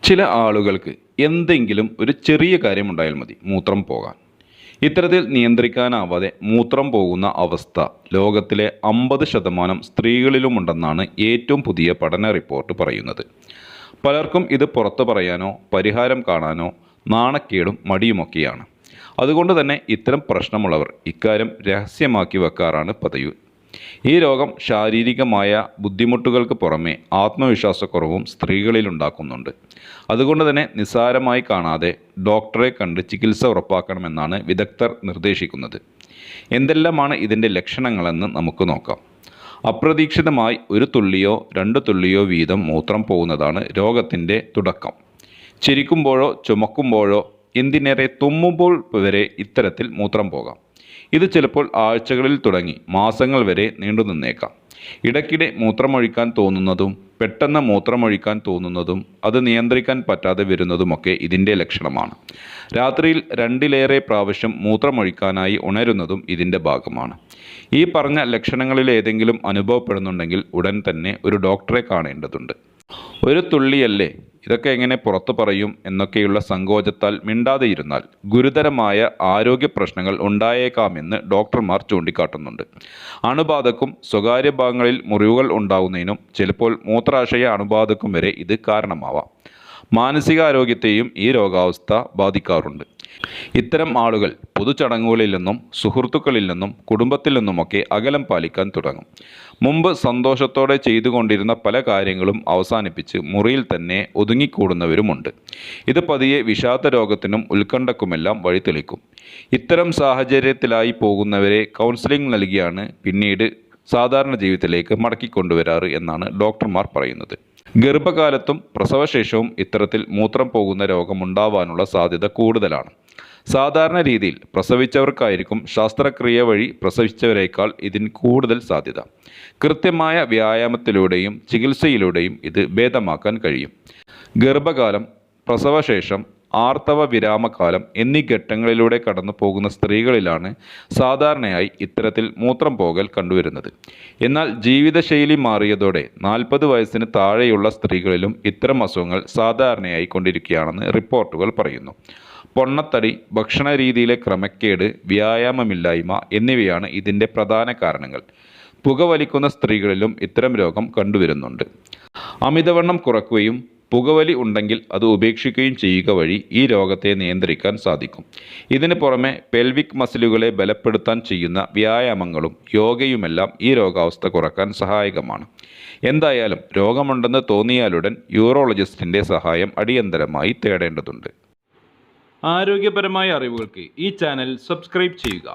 ചില ആളുകൾക്ക് എന്തെങ്കിലും ഒരു ചെറിയ കാര്യമുണ്ടായാൽ മതി മൂത്രം പോകാൻ. ഇത്തരത്തിൽ നിയന്ത്രിക്കാനാവാതെ മൂത്രം പോകുന്ന അവസ്ഥ ലോകത്തിലെ 50% സ്ത്രീകളിലുമുണ്ടെന്നാണ് ഏറ്റവും പുതിയ പഠന റിപ്പോർട്ട് പറയുന്നത്. പലർക്കും ഇത് പുറത്തു പറയാനോ പരിഹാരം കാണാനോ നാണക്കേടും മടിയുമൊക്കെയാണ്. അതുകൊണ്ട് തന്നെ ഇത്തരം പ്രശ്നമുള്ളവർ ഇക്കാര്യം രഹസ്യമാക്കി വെക്കാറാണ് പതിവ്. ഈ രോഗം ശാരീരികമായ ബുദ്ധിമുട്ടുകൾക്ക് പുറമെ ആത്മവിശ്വാസക്കുറവും സ്ത്രീകളിലുണ്ടാക്കുന്നുണ്ട്. അതുകൊണ്ട് തന്നെ നിസ്സാരമായി കാണാതെ ഡോക്ടറെ കണ്ട് ചികിത്സ ഉറപ്പാക്കണമെന്നാണ് വിദഗ്ധർ നിർദ്ദേശിക്കുന്നത്. എന്തെല്ലാമാണ് ഇതിൻ്റെ ലക്ഷണങ്ങളെന്ന് നമുക്ക് നോക്കാം. അപ്രതീക്ഷിതമായി ഒരു തുള്ളിയോ 2 തുള്ളിയോ വീതം മൂത്രം പോകുന്നതാണ് രോഗത്തിൻ്റെ തുടക്കം. ചിരിക്കുമ്പോഴോ ചുമക്കുമ്പോഴോ എന്തിനേറെ തുമ്മുമ്പോൾ വരെ ഇത്തരത്തിൽ മൂത്രം പോകാം. ഇത് ചിലപ്പോൾ ആഴ്ചകളിൽ തുടങ്ങി മാസങ്ങൾ വരെ നീണ്ടു നിന്നേക്കാം. ഇടയ്ക്കിടെ മൂത്രമൊഴിക്കാൻ തോന്നുന്നതും പെട്ടെന്ന് മൂത്രമൊഴിക്കാൻ തോന്നുന്നതും അത് നിയന്ത്രിക്കാൻ പറ്റാതെ വരുന്നതുമൊക്കെ ഇതിൻ്റെ ലക്ഷണമാണ്. രാത്രിയിൽ 2ലേറെ പ്രാവശ്യം മൂത്രമൊഴിക്കാനായി ഉണരുന്നതും ഇതിൻ്റെ ഭാഗമാണ്. ഈ പറഞ്ഞ ലക്ഷണങ്ങളിലേതെങ്കിലും അനുഭവപ്പെടുന്നുണ്ടെങ്കിൽ ഉടൻ തന്നെ ഒരു ഡോക്ടറെ കാണേണ്ടതുണ്ട്. ഒരു തുള്ളിയല്ലേ, ഇതൊക്കെ എങ്ങനെ പുറത്തു പറയും എന്നൊക്കെയുള്ള സങ്കോചത്താൽ മിണ്ടാതെ ഇരുന്നാൽ ഗുരുതരമായ ആരോഗ്യ പ്രശ്നങ്ങൾ ഉണ്ടായേക്കാമെന്ന് ഡോക്ടർമാർ ചൂണ്ടിക്കാട്ടുന്നുണ്ട്. അണുബാധക്കും സ്വകാര്യ ഭാഗങ്ങളിൽ മുറിവുകൾ ഉണ്ടാകുന്നതിനും ചിലപ്പോൾ മൂത്രാശയ അണുബാധക്കും വരെ ഇത് കാരണമാവാം. മാനസികാരോഗ്യത്തെയും ഈ രോഗാവസ്ഥ ബാധിക്കാറുണ്ട്. ഇത്തരം ആളുകൾ പൊതുചടങ്ങുകളിൽ നിന്നും സുഹൃത്തുക്കളിൽ നിന്നും കുടുംബത്തിൽ നിന്നുമൊക്കെ അകലം പാലിക്കാൻ തുടങ്ങും. മുമ്പ് സന്തോഷത്തോടെ ചെയ്തുകൊണ്ടിരുന്ന പല കാര്യങ്ങളും അവസാനിപ്പിച്ച് മുറിയിൽ തന്നെ ഒതുങ്ങിക്കൂടുന്നവരുമുണ്ട്. ഇത് പതിയെ വിഷാദ രോഗത്തിനും ഉത്കണ്ഠക്കുമെല്ലാം വഴിതെളിക്കും. ഇത്തരം സാഹചര്യത്തിലായി പോകുന്നവരെ കൗൺസിലിംഗ് നൽകിയാണ് പിന്നീട് സാധാരണ ജീവിതത്തിലേക്ക് മടക്കിക്കൊണ്ടുവരാറ് എന്നാണ് ഡോക്ടർമാർ പറയുന്നത്. ഗർഭകാലത്തും പ്രസവശേഷവും ഇത്തരത്തിൽ മൂത്രം പോകുന്ന രോഗമുണ്ടാവാനുള്ള സാധ്യത കൂടുതലാണ്. സാധാരണ രീതിയിൽ പ്രസവിച്ചവർക്കായിരിക്കും ശസ്ത്രക്രിയ വഴി പ്രസവിച്ചവരേക്കാൾ ഇതിന് കൂടുതൽ സാധ്യത. കൃത്യമായ വ്യായാമത്തിലൂടെയും ചികിത്സയിലൂടെയും ഇത് ഭേദമാക്കാൻ കഴിയും. ഗർഭകാലം, പ്രസവശേഷം, ആർത്തവ വിരാമകാലം എന്നീ ഘട്ടങ്ങളിലൂടെ കടന്നു പോകുന്ന സ്ത്രീകളിലാണ് സാധാരണയായി ഇത്തരത്തിൽ മൂത്രം പോകൽ കണ്ടുവരുന്നത്. എന്നാൽ ജീവിതശൈലി മാറിയതോടെ 40 വയസ്സിന് താഴെയുള്ള സ്ത്രീകളിലും ഇത്തരം അസുഖങ്ങൾ സാധാരണയായി കൊണ്ടിരിക്കുകയാണെന്ന് റിപ്പോർട്ടുകൾ പറയുന്നു. പൊണ്ണത്തടി, ഭക്ഷണ രീതിയിലെ ക്രമക്കേട്, വ്യായാമമില്ലായ്മ എന്നിവയാണ് ഇതിൻ്റെ പ്രധാന കാരണങ്ങൾ. പുകവലിക്കുന്ന സ്ത്രീകളിലും ഇത്തരം രോഗം കണ്ടുവരുന്നുണ്ട്. അമിതവണ്ണം കുറയ്ക്കുകയും പുകവലി ഉണ്ടെങ്കിൽ അത് ഉപേക്ഷിക്കുകയും ചെയ്യുക വഴി ഈ രോഗത്തെ നിയന്ത്രിക്കാൻ സാധിക്കും. ഇതിന് പുറമെ പെൽവിക് മസിലുകളെ ബലപ്പെടുത്താൻ ചെയ്യുന്ന വ്യായാമങ്ങളും യോഗയുമെല്ലാം ഈ രോഗാവസ്ഥ കുറയ്ക്കാൻ സഹായകമാണ്. എന്തായാലും രോഗമുണ്ടെന്ന് തോന്നിയാലുടൻ യൂറോളജിസ്റ്റിൻ്റെ സഹായം അടിയന്തരമായി തേടേണ്ടതുണ്ട്. ആരോഗ്യപരമായ അറിവുകൾക്ക് ഈ ചാനൽ സബ്സ്ക്രൈബ് ചെയ്യുക.